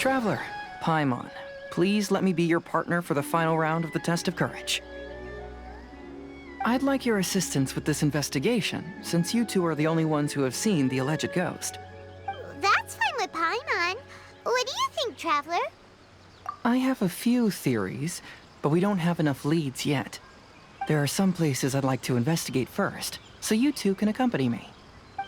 Traveler, Paimon, please let me be your partner for the final round of the test of courage. I'd like your assistance with this investigation, since you two are the only ones who have seen the alleged ghost. That's fine with Paimon. What do you think, Traveler? I have a few theories, but we don't have enough leads yet. There are some places I'd like to investigate first, so you two can accompany me.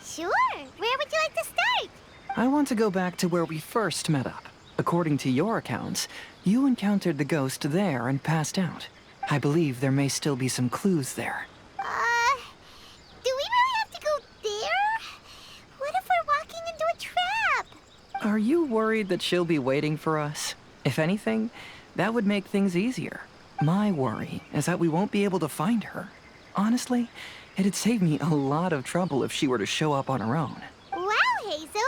Sure. Where would you like to start? I want to go back to where we first met up. According to your accounts, you encountered the ghost there and passed out. I believe there may still be some clues there. Do we really have to go there? What if we're walking into a trap? Are you worried that she'll be waiting for us? If anything, that would make things easier. My worry is that we won't be able to find her. Honestly, it'd save me a lot of trouble if she were to show up on her own. Wow, Hazel.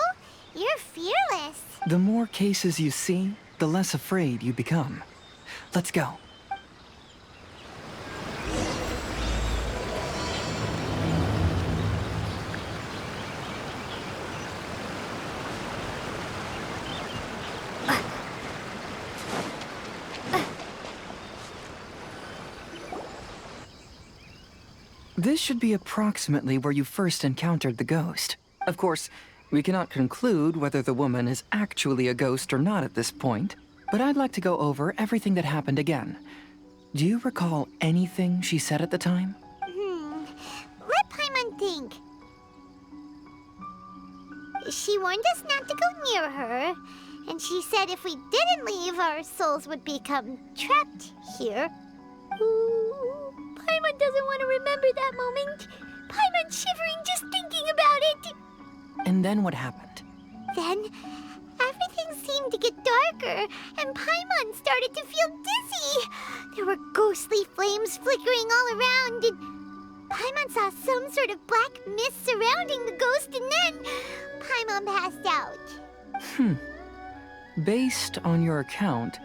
You're fearless. The more cases you see, the less afraid you become. Let's go. This should be approximately where you first encountered the ghost. Of course, we cannot conclude whether the woman is actually a ghost or not at this point, but I'd like to go over everything that happened again. Do you recall anything she said at the time? Let Paimon think. She warned us not to go near her, and she said if we didn't leave, our souls would become trapped here. Ooh, Paimon doesn't want to remember that moment. Paimon's shivering just thinking about it. And then what happened? Then, everything seemed to get darker, and Paimon started to feel dizzy. There were ghostly flames flickering all around, and Paimon saw some sort of black mist surrounding the ghost, and then Paimon passed out. Based on your account,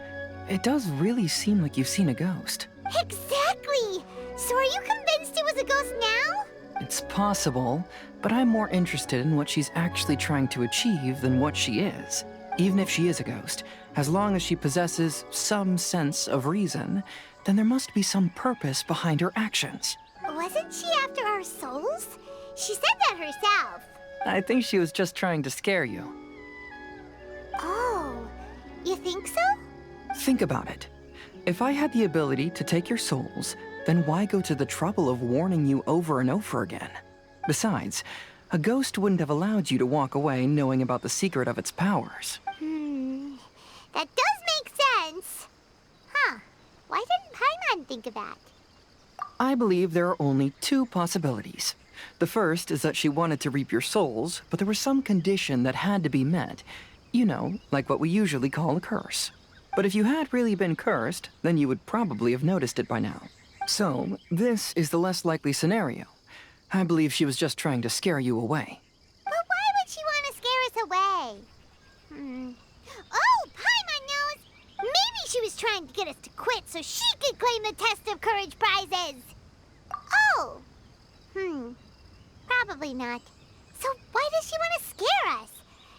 it does really seem like you've seen a ghost. Exactly! So are you convinced it was a ghost now? It's possible, but I'm more interested in what she's actually trying to achieve than what she is. Even if she is a ghost, as long as she possesses some sense of reason, then there must be some purpose behind her actions. Wasn't she after our souls? She said that herself. I think she was just trying to scare you. Oh, you think so? Think about it. If I had the ability to take your souls, then why go to the trouble of warning you over and over again? Besides, a ghost wouldn't have allowed you to walk away knowing about the secret of its powers. That does make sense. Huh. Why didn't Paimon think of that? I believe there are only two possibilities. The first is that she wanted to reap your souls, but there was some condition that had to be met. You know, like what we usually call a curse. But if you had really been cursed, then you would probably have noticed it by now. So, this is the less likely scenario. I believe she was just trying to scare you away. But why would she want to scare us away? Oh, Paimon knows! Maybe she was trying to get us to quit so she could claim the Test of Courage prizes! Oh! Probably not. So why does she want to scare us?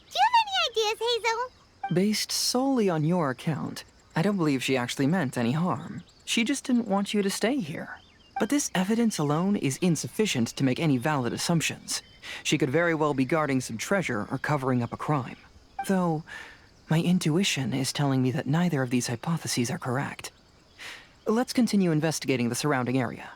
Do you have any ideas, Hazel? Based solely on your account, I don't believe she actually meant any harm. She just didn't want you to stay here. But this evidence alone is insufficient to make any valid assumptions. She could very well be guarding some treasure or covering up a crime. Though, my intuition is telling me that neither of these hypotheses are correct. Let's continue investigating the surrounding area.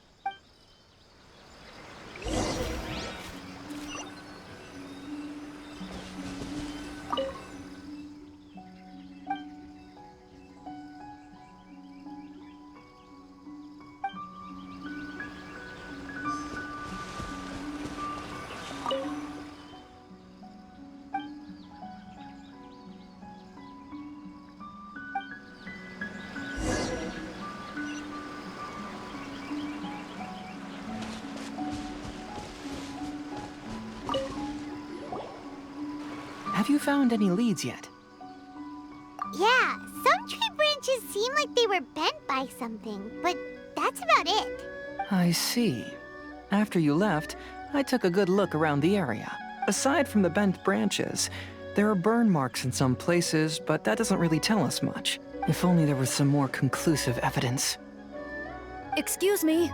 Have you found any leads yet? Yeah, some tree branches seem like they were bent by something, but that's about it. I see. After you left, I took a good look around the area. Aside from the bent branches, There are burn marks in some places, but that doesn't really tell us much. If only there was some more conclusive evidence. Excuse me.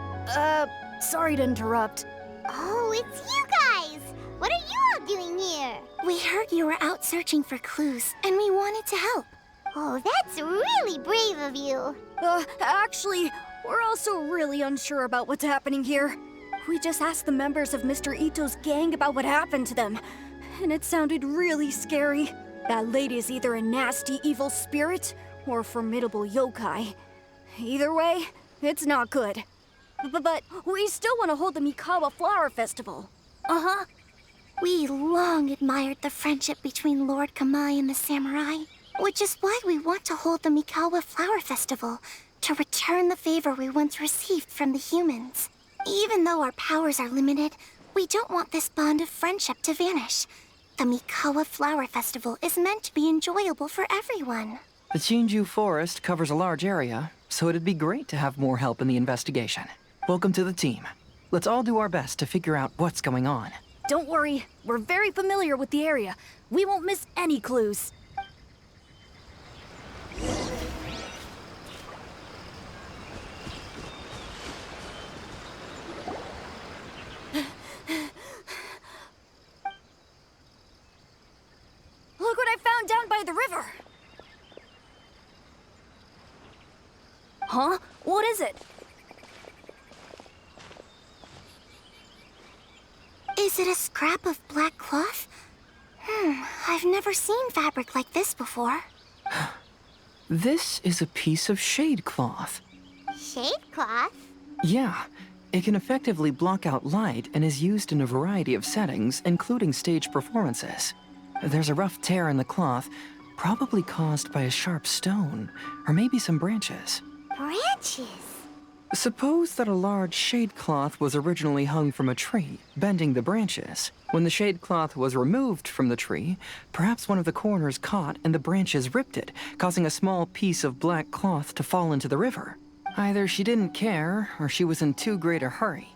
Sorry to interrupt. Oh, it's you guys! What are you all doing here? We heard you were out searching for clues, and we wanted to help. Oh, that's really brave of you. Actually, we're also really unsure about what's happening here. We just asked the members of Mr. Ito's gang about what happened to them, and it sounded really scary. That lady is either a nasty evil spirit or a formidable yokai. Either way, it's not good. But we still want to hold the Mikawa Flower Festival. Uh-huh. We long admired the friendship between Lord Kamai and the samurai, which is why we want to hold the Mikawa Flower Festival, to return the favor we once received from the humans. Even though our powers are limited, we don't want this bond of friendship to vanish. The Mikawa Flower Festival is meant to be enjoyable for everyone. The Chinju Forest covers a large area, so it'd be great to have more help in the investigation. Welcome to the team. Let's all do our best to figure out what's going on. Don't worry, we're very familiar with the area. We won't miss any clues. Look what I found down by the river! Huh? What is it? Is it a scrap of black cloth? I've never seen fabric like this before. This is a piece of shade cloth. Shade cloth? Yeah, it can effectively block out light and is used in a variety of settings, including stage performances. There's a rough tear in the cloth, probably caused by a sharp stone, or maybe some branches. Branches? Suppose that a large shade cloth was originally hung from a tree, bending the branches. When the shade cloth was removed from the tree, perhaps one of the corners caught and the branches ripped it, causing a small piece of black cloth to fall into the river. Either she didn't care, or she was in too great a hurry.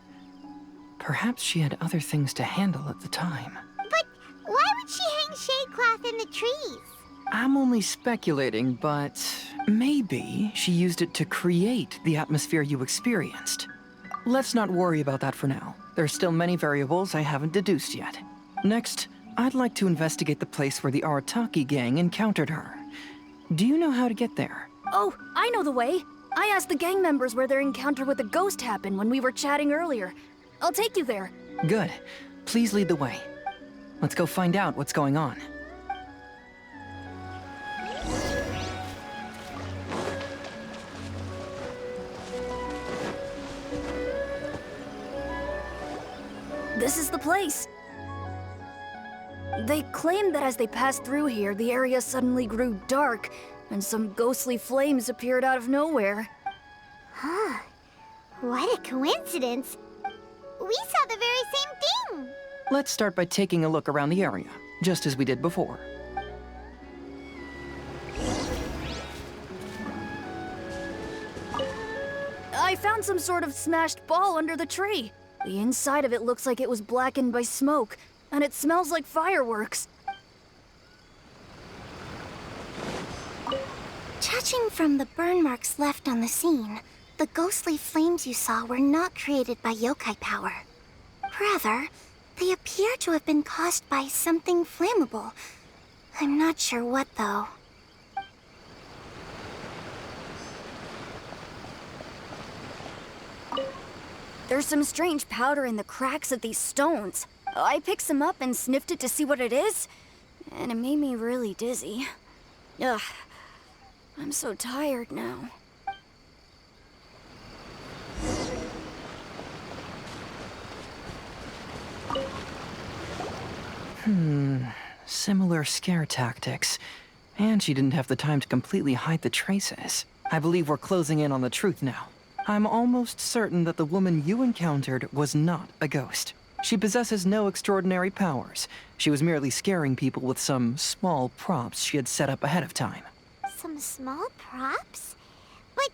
Perhaps she had other things to handle at the time. But why would she hang shade cloth in the trees? I'm only speculating, but maybe she used it to create the atmosphere you experienced. Let's not worry about that for now. There's still many variables I haven't deduced yet. Next, I'd like to investigate the place where the Arataki gang encountered her. Do you know how to get there? Oh, I know the way. I asked the gang members where their encounter with the ghost happened when we were chatting earlier. I'll take you there. Good. Please lead the way. Let's go find out what's going on. This is the place. They claim that as they passed through here, the area suddenly grew dark, and some ghostly flames appeared out of nowhere. Huh. What a coincidence. We saw the very same thing. Let's start by taking a look around the area, just as we did before. I found some sort of smashed ball under the tree. The inside of it looks like it was blackened by smoke, and it smells like fireworks. Judging from the burn marks left on the scene, the ghostly flames you saw were not created by yokai power. Rather, they appear to have been caused by something flammable. I'm not sure what, though. There's some strange powder in the cracks of these stones. I picked some up and sniffed it to see what it is, and it made me really dizzy. Ugh, I'm so tired now. Similar scare tactics. And she didn't have the time to completely hide the traces. I believe we're closing in on the truth now. I'm almost certain that the woman you encountered was not a ghost. She possesses no extraordinary powers. She was merely scaring people with some small props she had set up ahead of time. Some small props? But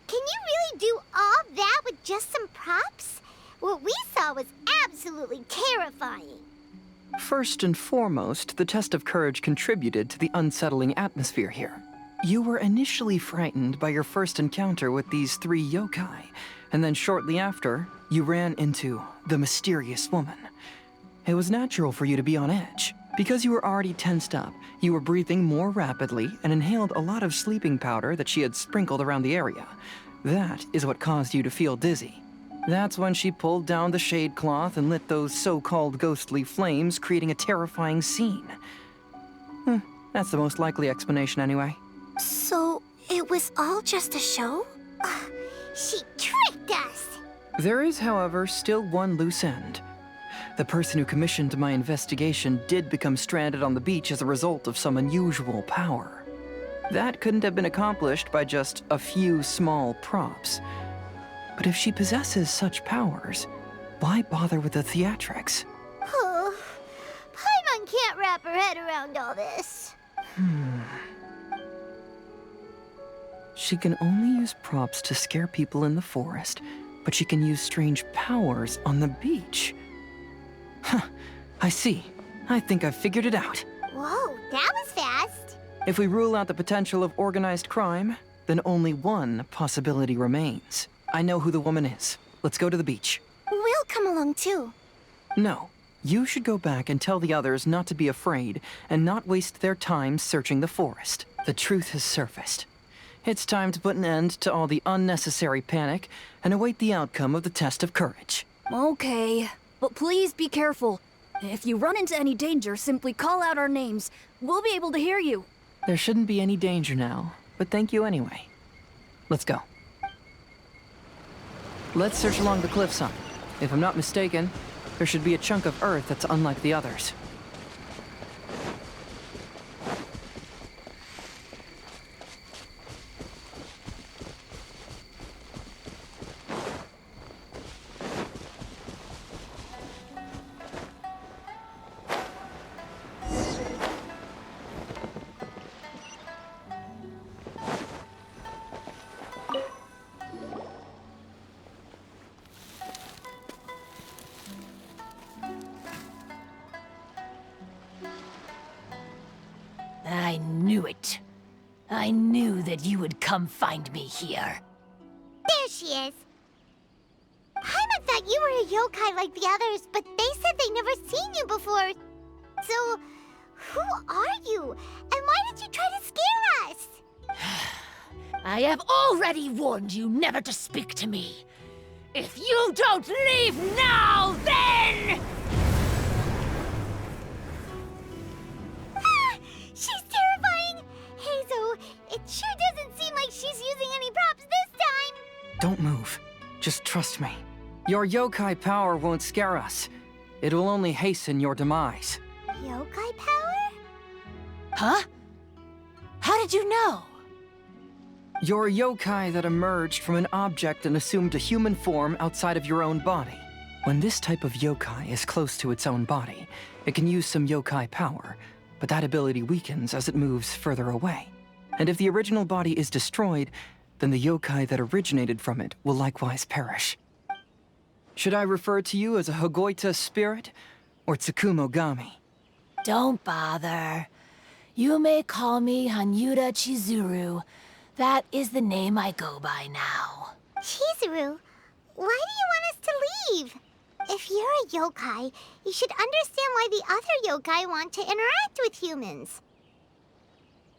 can you really do all that with just some props? What we saw was absolutely terrifying. First and foremost, the test of courage contributed to the unsettling atmosphere here. You were initially frightened by your first encounter with these 3 yokai, and then shortly after, you ran into the mysterious woman. It was natural for you to be on edge. Because you were already tensed up, you were breathing more rapidly and inhaled a lot of sleeping powder that she had sprinkled around the area. That is what caused you to feel dizzy. That's when she pulled down the shade cloth and lit those so-called ghostly flames, creating a terrifying scene. That's the most likely explanation anyway. So, it was all just a show? She tricked us! There is, however, still one loose end. The person who commissioned my investigation did become stranded on the beach as a result of some unusual power. That couldn't have been accomplished by just a few small props. But if she possesses such powers, why bother with the theatrics? Oh, Paimon can't wrap her head around all this. She can only use props to scare people in the forest, but she can use strange powers on the beach. Huh, I see. I think I've figured it out. Whoa, that was fast. If we rule out the potential of organized crime, then only one possibility remains. I know who the woman is. Let's go to the beach. We'll come along too. No, you should go back and tell the others not to be afraid and not waste their time searching the forest. The truth has surfaced. It's time to put an end to all the unnecessary panic and await the outcome of the test of courage. Okay, but please be careful. If you run into any danger, simply call out our names. We'll be able to hear you. There shouldn't be any danger now, but thank you anyway. Let's go. Let's search along the cliffside. If I'm not mistaken, there should be a chunk of earth that's unlike the others. I knew it. I knew that you would come find me here. There she is. Paimon thought you were a yokai like the others, but they said they never seen you before. So, who are you? And why did you try to scare us? I have already warned you never to speak to me. If you don't leave now, then... She's terrifying! Hazel, it sure doesn't seem like she's using any props this time! Don't move. Just trust me. Your yokai power won't scare us. It will only hasten your demise. Yokai power? Huh? How did you know? You're a yokai that emerged from an object and assumed a human form outside of your own body. When this type of yokai is close to its own body, it can use some yokai power, but that ability weakens as it moves further away. And if the original body is destroyed, then the yokai that originated from it will likewise perish. Should I refer to you as a Hagoita spirit or Tsukumogami? Don't bother. You may call me Hanyuda Chizuru. That is the name I go by now. Chizuru, why do you want us to leave? If you're a yokai, you should understand why the other yokai want to interact with humans.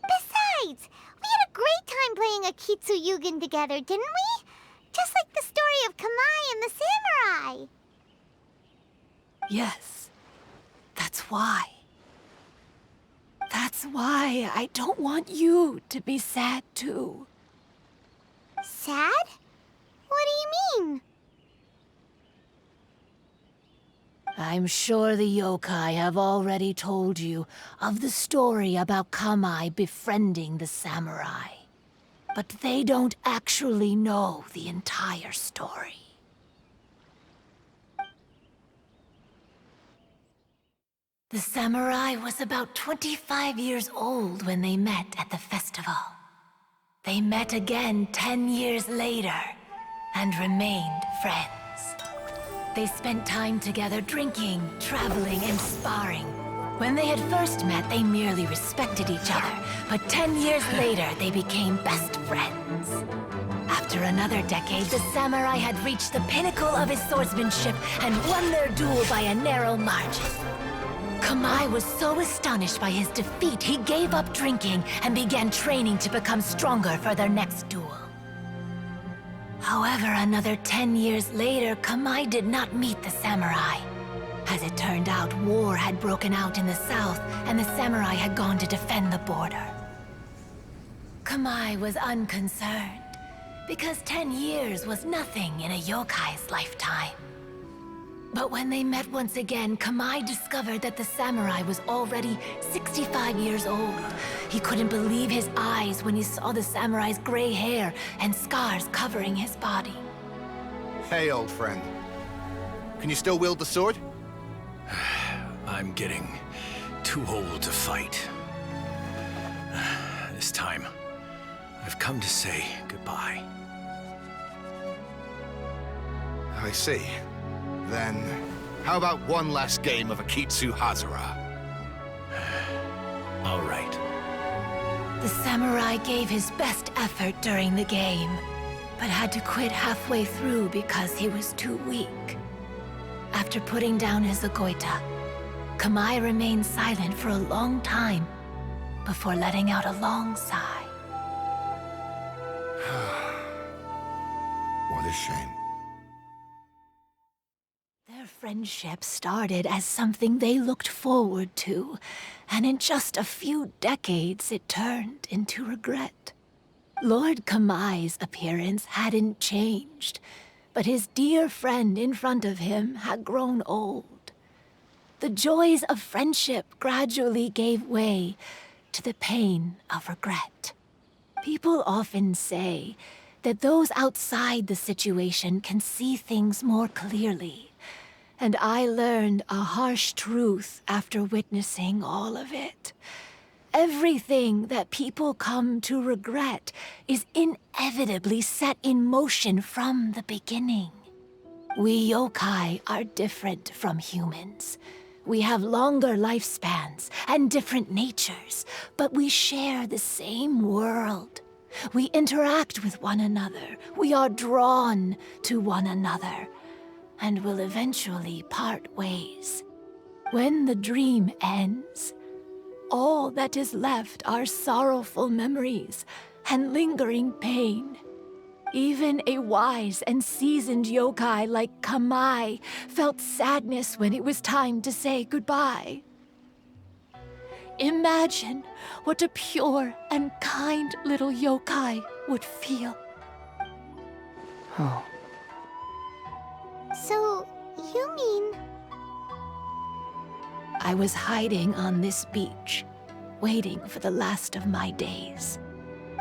Besides, we had a great time playing Akitsu Yugen together, didn't we? Just like the story of Kamai and the samurai. Yes, that's why. That's why I don't want you to be sad too. Sad? What do you mean? I'm sure the yokai have already told you of the story about Kamai befriending the samurai. But they don't actually know the entire story. The samurai was about 25 years old when they met at the festival. They met again 10 years later and remained friends. They spent time together drinking, traveling, and sparring. When they had first met, they merely respected each other, but 10 years later, they became best friends. After another decade, the samurai had reached the pinnacle of his swordsmanship and won their duel by a narrow margin. Kamai was so astonished by his defeat, he gave up drinking and began training to become stronger for their next duel. However, another 10 years later, Kamai did not meet the samurai. As it turned out, war had broken out in the south, and the samurai had gone to defend the border. Kamai was unconcerned, because 10 years was nothing in a yokai's lifetime. But when they met once again, Kamai discovered that the samurai was already 65 years old. He couldn't believe his eyes when he saw the samurai's gray hair and scars covering his body. Hey, old friend. Can you still wield the sword? I'm getting too old to fight. This time, I've come to say goodbye. I see. Then, how about one last game of Akitsu Hazara? All right. The samurai gave his best effort during the game, but had to quit halfway through because he was too weak. After putting down his agoita, Kamai remained silent for a long time before letting out a long sigh. What a shame. Their friendship started as something they looked forward to, and in just a few decades it turned into regret. Lord Kamai's appearance hadn't changed, but his dear friend in front of him had grown old. The joys of friendship gradually gave way to the pain of regret. People often say that those outside the situation can see things more clearly. And I learned a harsh truth after witnessing all of it. Everything that people come to regret is inevitably set in motion from the beginning. We yokai are different from humans. We have longer lifespans and different natures, but we share the same world. We interact with one another. We are drawn to one another, and will eventually part ways. When the dream ends, all that is left are sorrowful memories and lingering pain. Even a wise and seasoned yokai like Kamai felt sadness when it was time to say goodbye. Imagine what a pure and kind little yokai would feel. Oh. So, you mean... I was hiding on this beach, waiting for the last of my days.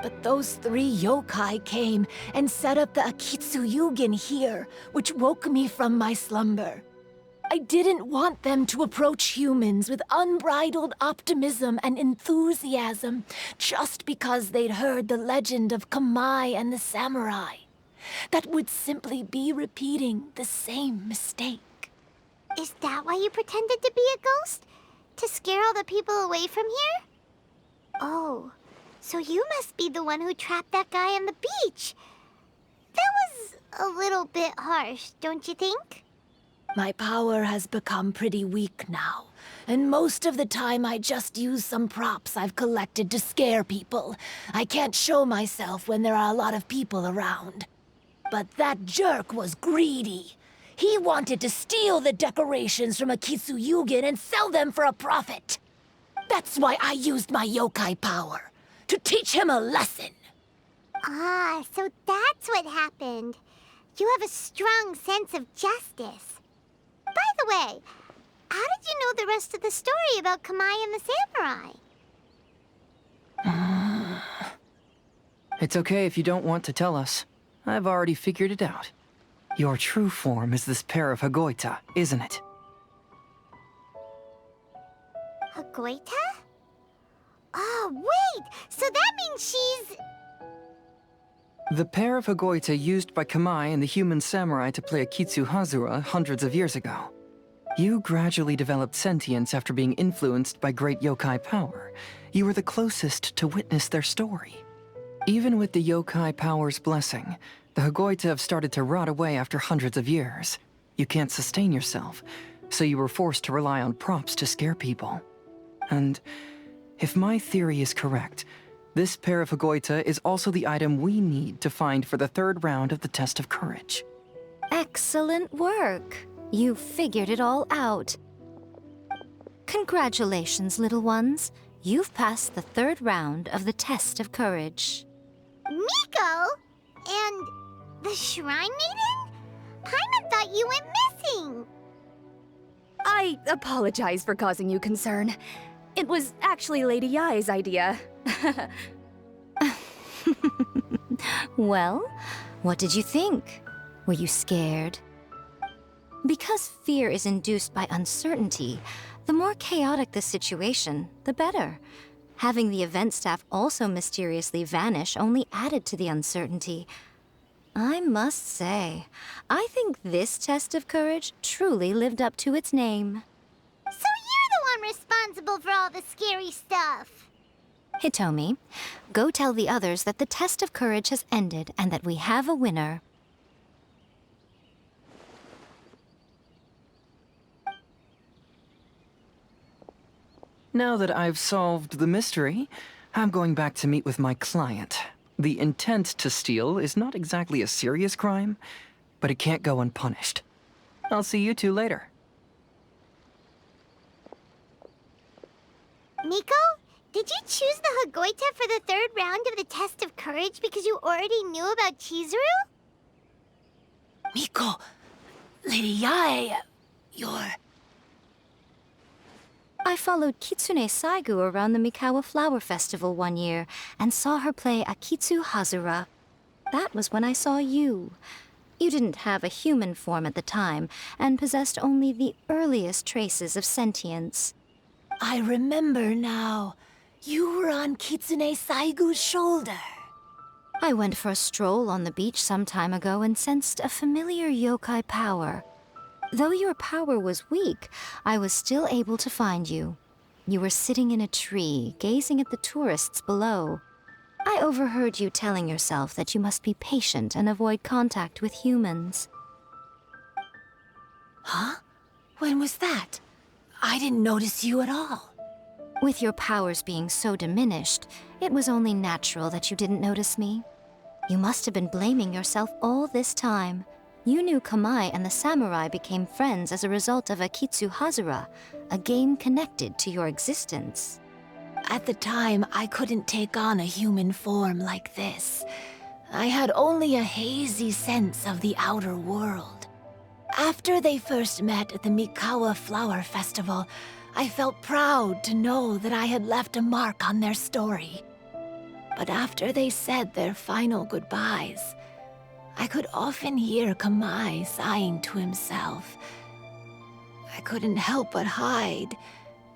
But those 3 yokai came and set up the Akitsu Yugen here, which woke me from my slumber. I didn't want them to approach humans with unbridled optimism and enthusiasm just because they'd heard the legend of Kamai and the samurai. That would simply be repeating the same mistake. Is that why you pretended to be a ghost? To scare all the people away from here? Oh, so you must be the one who trapped that guy on the beach. That was a little bit harsh, don't you think? My power has become pretty weak now, and most of the time I just use some props I've collected to scare people. I can't show myself when there are a lot of people around. But that jerk was greedy. He wanted to steal the decorations from Akitsu Yugen and sell them for a profit. That's why I used my yokai power, to teach him a lesson. Ah, so that's what happened. You have a strong sense of justice. By the way, how did you know the rest of the story about Kamai and the samurai? It's okay if you don't want to tell us. I've already figured it out. Your true form is this pair of Hagoita, isn't it? Hagoita? Oh, wait! So that means she's... The pair of Hagoita used by Kamai and the human samurai to play Akitsu Hazura hundreds of years ago. You gradually developed sentience after being influenced by great yokai power. You were the closest to witness their story. Even with the yokai power's blessing, the Hagoita have started to rot away after hundreds of years. You can't sustain yourself, so you were forced to rely on props to scare people. And if my theory is correct, this pair of Hagoita is also the item we need to find for the third round of the test of courage. Excellent work. You figured it all out. Congratulations, little ones. You've passed the third round of the test of courage. Miko? And the Shrine Maiden? Paimon thought you went missing. I apologize for causing you concern. It was actually Lady Yai's idea. Well, what did you think? Were you scared? Because fear is induced by uncertainty, the more chaotic the situation, the better. Having the event staff also mysteriously vanish only added to the uncertainty. I must say, I think this test of courage truly lived up to its name. So you're the one responsible for all the scary stuff. Hitomi, go tell the others that the test of courage has ended and that we have a winner. Now that I've solved the mystery, I'm going back to meet with my client. The intent to steal is not exactly a serious crime, but it can't go unpunished. I'll see you two later. Miko, did you choose the Hagoita for the third round of the test of courage because you already knew about Chizuru? Miko, Lady Yae, you're... I followed Kitsune Saigu around the Mikawa Flower Festival one year and saw her play Akitsu Hazura. That was when I saw you. You didn't have a human form at the time and possessed only the earliest traces of sentience. I remember now. You were on Kitsune Saigu's shoulder. I went for a stroll on the beach some time ago and sensed a familiar yokai power. Though your power was weak, I was still able to find you. You were sitting in a tree, gazing at the tourists below. I overheard you telling yourself that you must be patient and avoid contact with humans. Huh? When was that? I didn't notice you at all. With your powers being so diminished, it was only natural that you didn't notice me. You must have been blaming yourself all this time. You knew Kamai and the samurai became friends as a result of Akitsu Hazura, a game connected to your existence. At the time, I couldn't take on a human form like this. I had only a hazy sense of the outer world. After they first met at the Mikawa Flower Festival, I felt proud to know that I had left a mark on their story. But after they said their final goodbyes, I could often hear Kamai sighing to himself. I couldn't help but hide,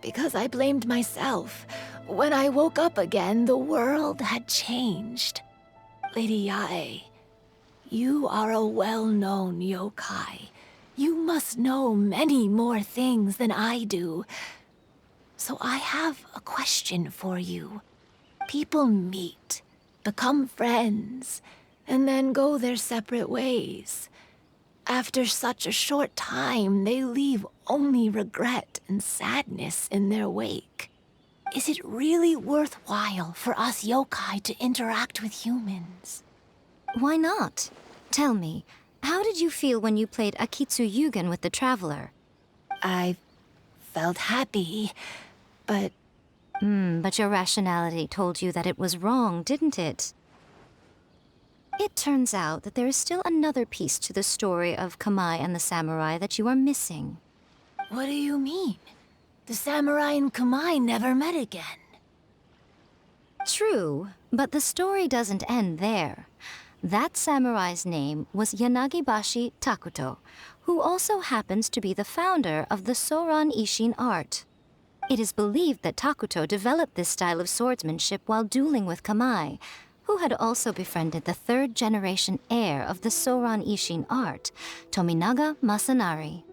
because I blamed myself. When I woke up again, the world had changed. Lady Yae, you are a well-known yokai. You must know many more things than I do. So I have a question for you. People meet, become friends, and then go their separate ways. After such a short time, they leave only regret and sadness in their wake. Is it really worthwhile for us yokai to interact with humans? Why not? Tell me, how did you feel when you played Akitsu Yugen with the Traveler? I felt happy, but... But your rationality told you that it was wrong, didn't it? It turns out that there is still another piece to the story of Kamai and the samurai that you are missing. What do you mean? The samurai and Kamai never met again. True, but the story doesn't end there. That samurai's name was Yanagibashi Takuto, who also happens to be the founder of the Soran Ishin art. It is believed that Takuto developed this style of swordsmanship while dueling with Kamai, who had also befriended the third-generation heir of the Soran Ishin art, Tominaga Masanari.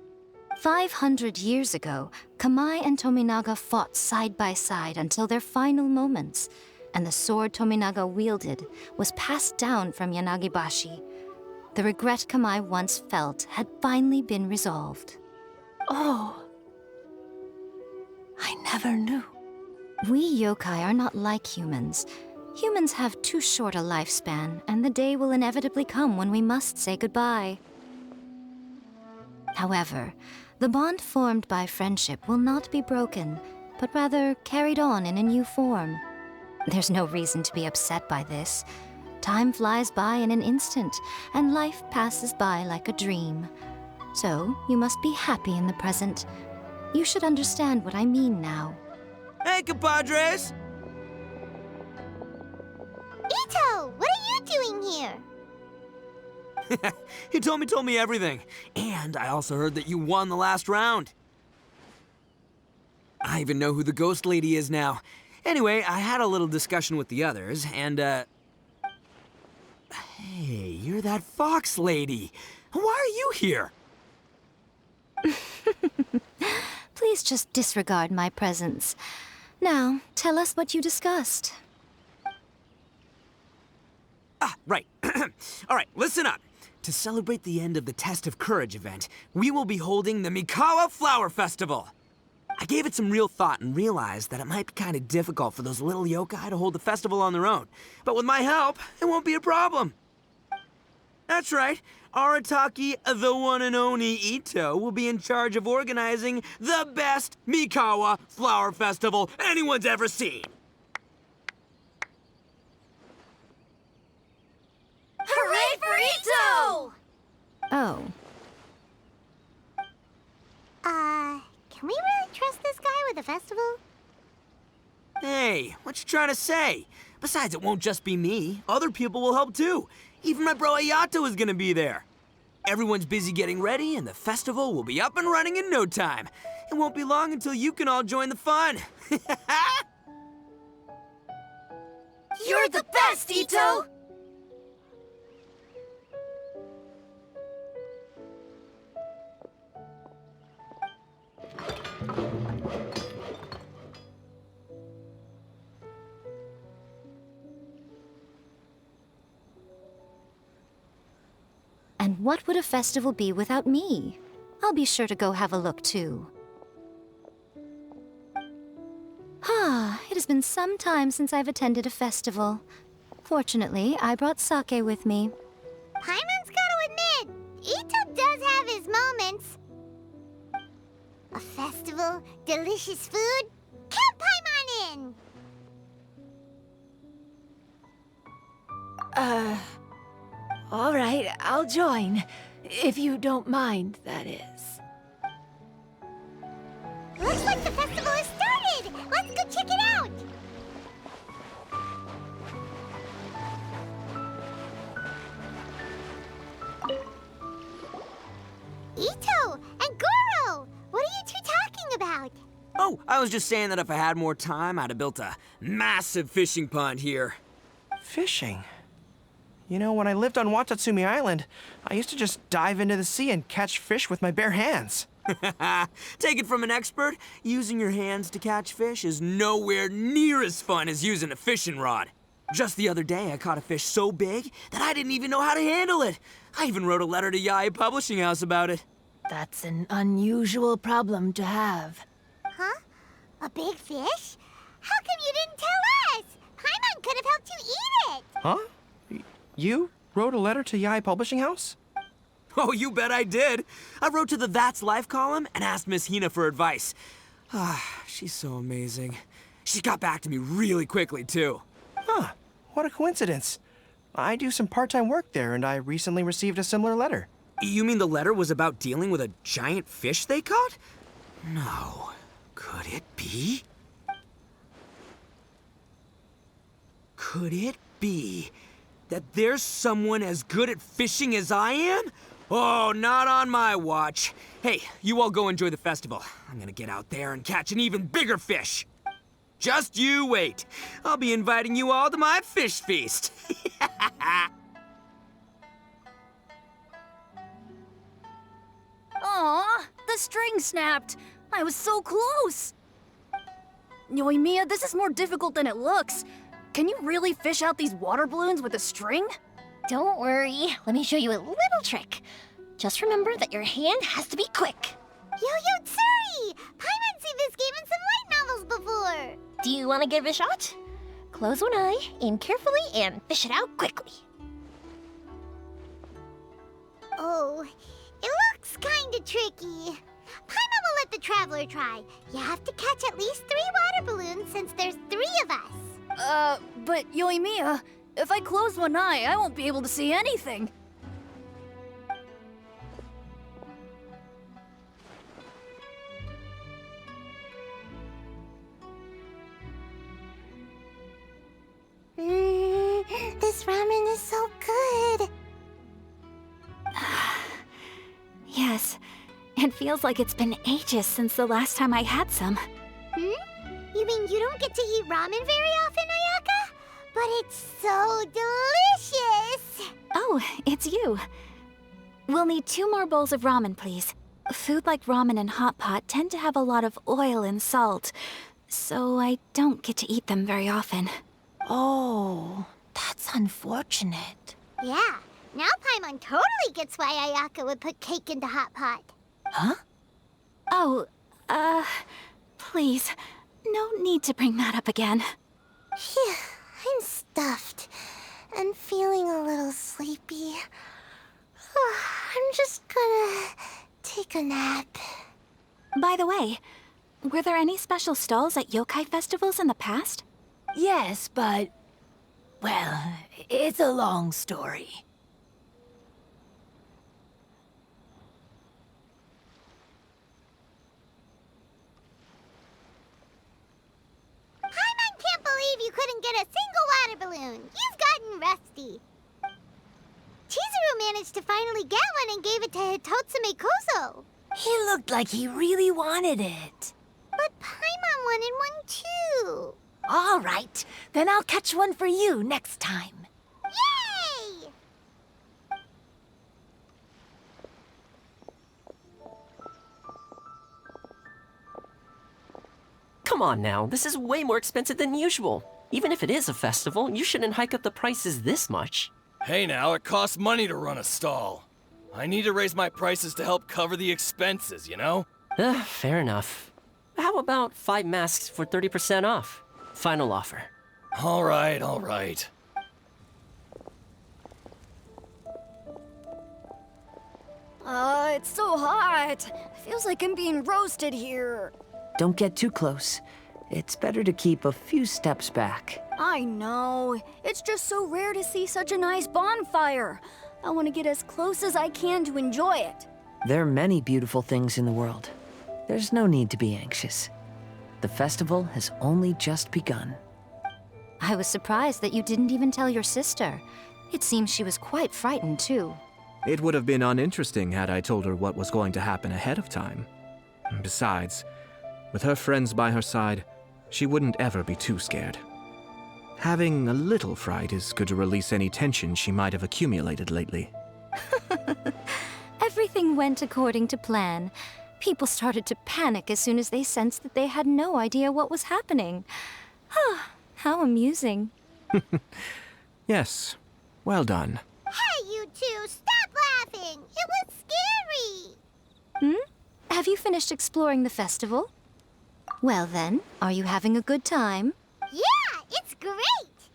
500 years ago, Kamai and Tominaga fought side by side until their final moments, and the sword Tominaga wielded was passed down from Yanagibashi. The regret Kamai once felt had finally been resolved. Oh. I never knew. We yokai are not like humans. Humans have too short a lifespan, and the day will inevitably come when we must say goodbye. However, the bond formed by friendship will not be broken, but rather carried on in a new form. There's no reason to be upset by this. Time flies by in an instant, and life passes by like a dream. So, you must be happy in the present. You should understand what I mean now. Hey, compadres! Ito, what are you doing here? He told me everything. And I also heard that you won the last round. I even know who the ghost lady is now. Anyway, I had a little discussion with the others, and, Hey, you're that fox lady. Why are you here? Please just disregard my presence. Now, tell us what you discussed. Ah, right. All right, listen up. To celebrate the end of the Test of Courage event, we will be holding the Mikawa Flower Festival. I gave it some real thought and realized that it might be kind of difficult for those little yokai to hold the festival on their own. But with my help, it won't be a problem. That's right. Arataki, the one and only Ito, will be in charge of organizing the best Mikawa Flower Festival anyone's ever seen. Hooray for Ito! Oh, Can we really trust this guy with the festival? Hey, what you trying to say? Besides, it won't just be me. Other people will help too. Even my bro Ayato is gonna be there. Everyone's busy getting ready, and the festival will be up and running in no time. It won't be long until you can all join the fun. You're the best, Ito! and what would a festival be without me? I'll be sure to go have a look too. It has been some time since I've attended a festival. Fortunately, I brought sake with me. Paimon's gotta admit, Ito does have his moments. A festival, delicious food, count Paimon in! All right, I'll join. If you don't mind, that is. Looks like the festival has started! Let's go check it out! Ito and Goro! What are you two talking about? Oh, I was just saying that if I had more time, I'd have built a massive fishing pond here. Fishing? You know, when I lived on Watatsumi Island, I used to just dive into the sea and catch fish with my bare hands. Take it from an expert, using your hands to catch fish is nowhere near as fun as using a fishing rod. Just the other day, I caught a fish so big that I didn't even know how to handle it. I even wrote a letter to Yae Publishing House about it. That's an unusual problem to have. Huh? A big fish? How come you didn't tell us? Paimon could have helped you eat it! Huh? You wrote a letter to Yae Publishing House? Oh, you bet I did. I wrote to the That's Life column and asked Miss Hina for advice. She's so amazing. She got back to me really quickly, too. Huh. What a coincidence. I do some part-time work there, and I recently received a similar letter. You mean the letter was about dealing with a giant fish they caught? No. Could it be? Could it be that there's someone as good at fishing as I am? Oh, not on my watch. Hey, you all go enjoy the festival. I'm gonna get out there and catch an even bigger fish. Just you wait. I'll be inviting you all to my fish feast. Aw, the string snapped. I was so close. Yoimiya, this is more difficult than it looks. Can you really fish out these water balloons with a string? Don't worry. Let me show you a little trick. Just remember that your hand has to be quick. Yo-Yo Tsuri! Paimon's seen this game in some light novels before. Do you want to give it a shot? Close one eye, aim carefully, and fish it out quickly. Oh, it looks kinda tricky. Paimon will let the traveler try. You have to catch at least 3 water balloons since there's 3 of us. But Yoimiya, if I close one eye, I won't be able to see anything. This ramen is so good. Yes, it feels like it's been ages since the last time I had some. You mean you don't get to eat ramen very often, Ayaka? But it's so delicious! Oh, it's you. We'll need 2 more bowls of ramen, please. Food like ramen and hot pot tend to have a lot of oil and salt, so I don't get to eat them very often. Oh, that's unfortunate. Yeah, now Paimon totally gets why Ayaka would put cake into hot pot. Huh? Oh, please, no need to bring that up again. Phew, I'm stuffed and feeling a little sleepy. I'm just gonna take a nap. By the way, were there any special stalls at yokai festivals in the past? Yes, but... well, it's a long story. Paimon can't believe you couldn't get a single water balloon. You've gotten rusty. Chizuru managed to finally get one and gave it to Hitotsume Kozo. He looked like he really wanted it. But Paimon wanted one too. All right, then I'll catch one for you next time. Yay! Come on now, this is way more expensive than usual. Even if it is a festival, you shouldn't hike up the prices this much. Hey now, it costs money to run a stall. I need to raise my prices to help cover the expenses, you know? Fair enough. How about 5 masks for 30% off? Final offer. All right, all right. It's so hot. Feels like I'm being roasted here. Don't get too close. It's better to keep a few steps back. I know. It's just so rare to see such a nice bonfire. I want to get as close as I can to enjoy it. There are many beautiful things in the world. There's no need to be anxious. The festival has only just begun. I was surprised that you didn't even tell your sister. It seems she was quite frightened, too. It would have been uninteresting had I told her what was going to happen ahead of time. Besides, with her friends by her side, she wouldn't ever be too scared. Having a little fright is good to release any tension she might have accumulated lately. Everything went according to plan. People started to panic as soon as they sensed that they had no idea what was happening. How amusing. Yes, well done. Hey, you two, stop laughing. It was scary. Have you finished exploring the festival? Well then, are you having a good time? Yeah, it's great.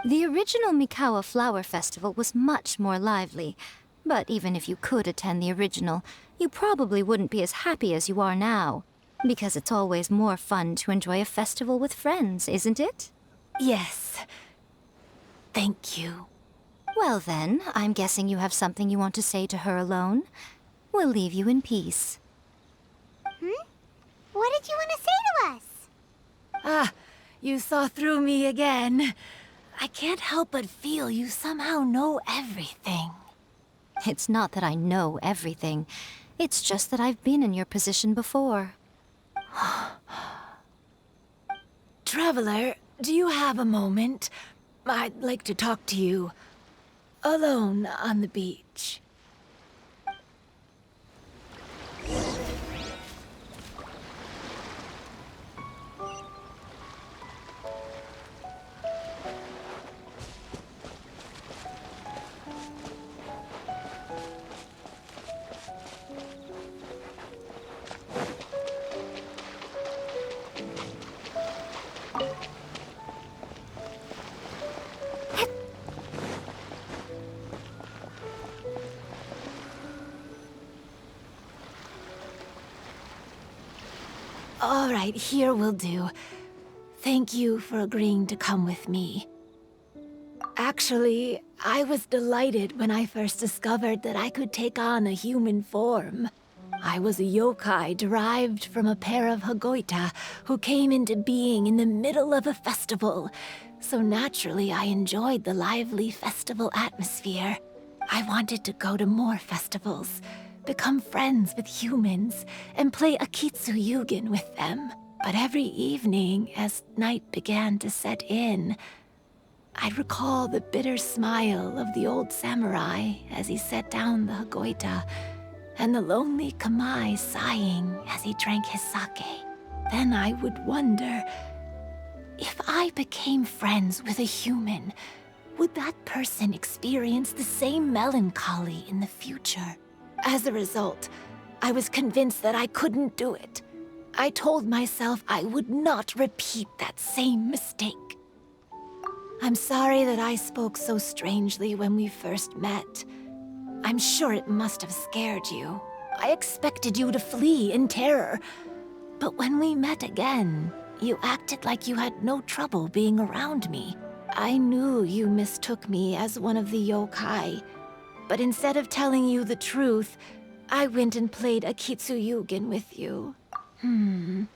The original Mikawa Flower Festival was much more lively. But even if you could attend the original, you probably wouldn't be as happy as you are now. Because it's always more fun to enjoy a festival with friends, isn't it? Yes. Thank you. Well then, I'm guessing you have something you want to say to her alone. We'll leave you in peace. What did you want to say to us? You saw through me again. I can't help but feel you somehow know everything. It's not that I know everything. It's just that I've been in your position before. Traveler, do you have a moment? I'd like to talk to you alone on the beach. All right, here will do. Thank you for agreeing to come with me. Actually, I was delighted when I first discovered that I could take on a human form. I was a yokai derived from a pair of Hagoita who came into being in the middle of a festival. So naturally, I enjoyed the lively festival atmosphere. I wanted to go to more festivals, become friends with humans, and play Akitsu Yugen with them. But every evening, as night began to set in, I'd recall the bitter smile of the old samurai as he set down the Hagoita, and the lonely Kamai sighing as he drank his sake. Then I would wonder, if I became friends with a human, would that person experience the same melancholy in the future? As a result, I was convinced that I couldn't do it. I told myself I would not repeat that same mistake. I'm sorry that I spoke so strangely when we first met. I'm sure it must have scared you. I expected you to flee in terror. But when we met again, you acted like you had no trouble being around me. I knew you mistook me as one of the yokai. But instead of telling you the truth, I went and played Akitsu Yugen with you. I'm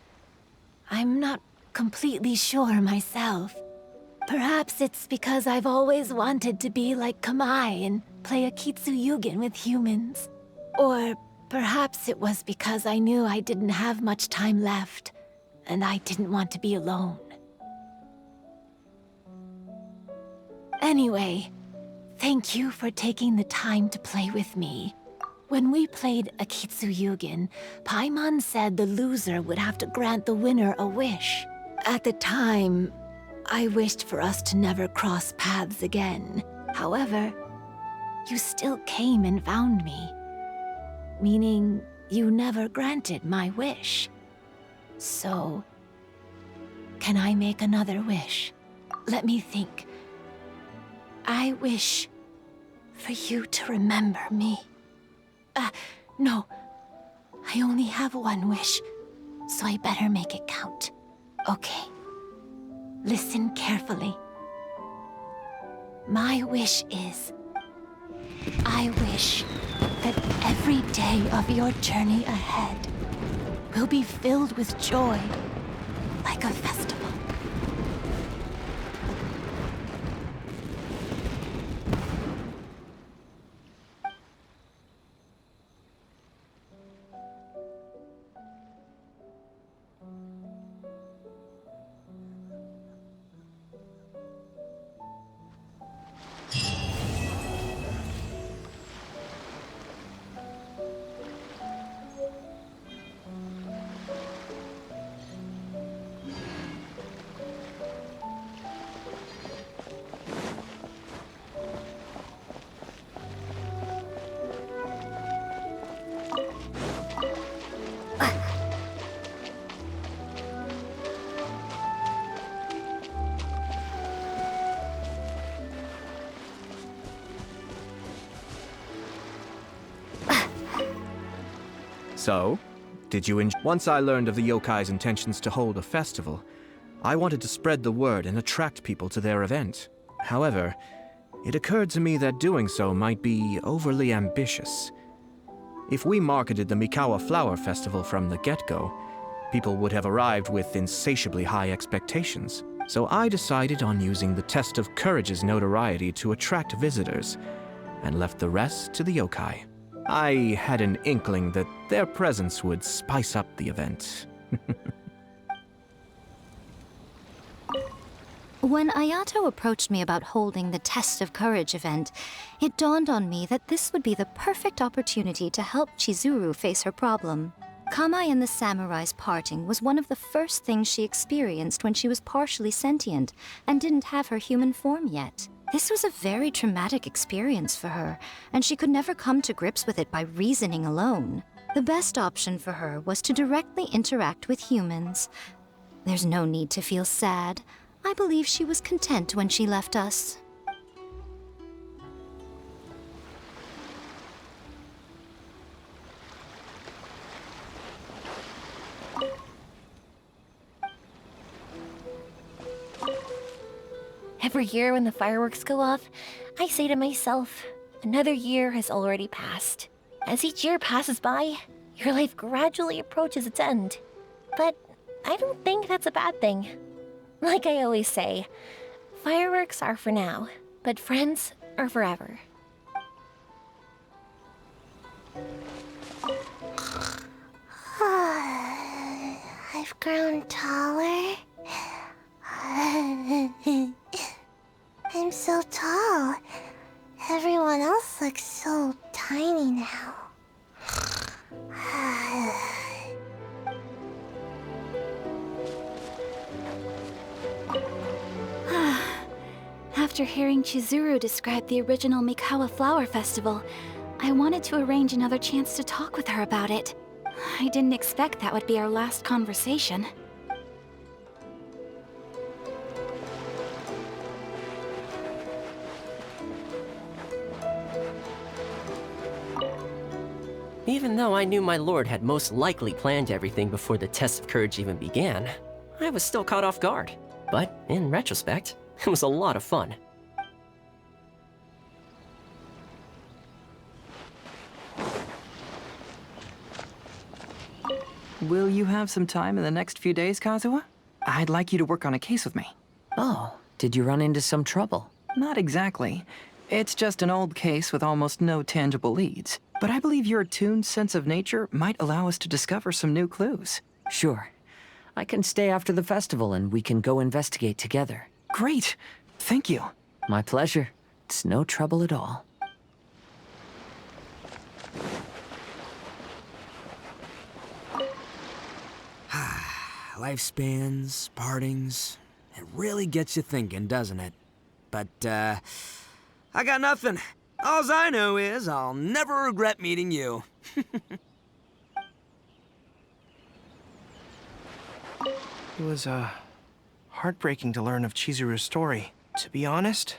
not completely sure myself. Perhaps it's because I've always wanted to be like Kamai and play Akitsu Yugen with humans. Or perhaps it was because I knew I didn't have much time left, and I didn't want to be alone. Anyway, thank you for taking the time to play with me. When we played Akitsu Yugen, Paimon said the loser would have to grant the winner a wish. At the time, I wished for us to never cross paths again. However, you still came and found me, meaning you never granted my wish. So, can I make another wish? Let me think. I wish for you to remember me. No. I only have one wish, so I better make it count. Okay. Listen carefully. My wish is, I wish that every day of your journey ahead will be filled with joy, like a festival. So, did you Once I learned of the yokai's intentions to hold a festival, I wanted to spread the word and attract people to their event. However, it occurred to me that doing so might be overly ambitious. If we marketed the Mikawa Flower Festival from the get-go, people would have arrived with insatiably high expectations. So I decided on using the test of courage's notoriety to attract visitors, and left the rest to the yokai. I had an inkling that their presence would spice up the event. When Ayato approached me about holding the Test of Courage event, it dawned on me that this would be the perfect opportunity to help Chizuru face her problem. Kamai and the samurai's parting was one of the first things she experienced when she was partially sentient and didn't have her human form yet. This was a very traumatic experience for her, and she could never come to grips with it by reasoning alone. The best option for her was to directly interact with humans. There's no need to feel sad. I believe she was content when she left us. Every year when the fireworks go off, I say to myself, another year has already passed. As each year passes by, your life gradually approaches its end. But I don't think that's a bad thing. Like I always say, fireworks are for now, but friends are forever. I've grown taller. I'm so tall. Everyone else looks so tiny now. After hearing Chizuru describe the original Mikawa Flower Festival, I wanted to arrange another chance to talk with her about it. I didn't expect that would be our last conversation. Even though I knew my lord had most likely planned everything before the test of courage even began, I was still caught off guard. But in retrospect, it was a lot of fun. Will you have some time in the next few days, Kazuha? I'd like you to work on a case with me. Oh, did you run into some trouble? Not exactly. It's just an old case with almost no tangible leads. But I believe your attuned sense of nature might allow us to discover some new clues. Sure. I can stay after the festival and we can go investigate together. Great. Thank you. My pleasure. It's no trouble at all. Lifespans, partings, it really gets you thinking, doesn't it? But, I got nothing. Alls I know is I'll never regret meeting you. It was, heartbreaking to learn of Chizuru's story. To be honest,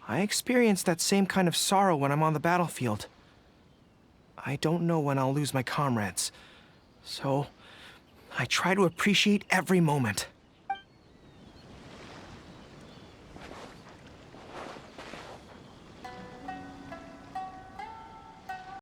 I experienced that same kind of sorrow when I'm on the battlefield. I don't know when I'll lose my comrades, so I try to appreciate every moment.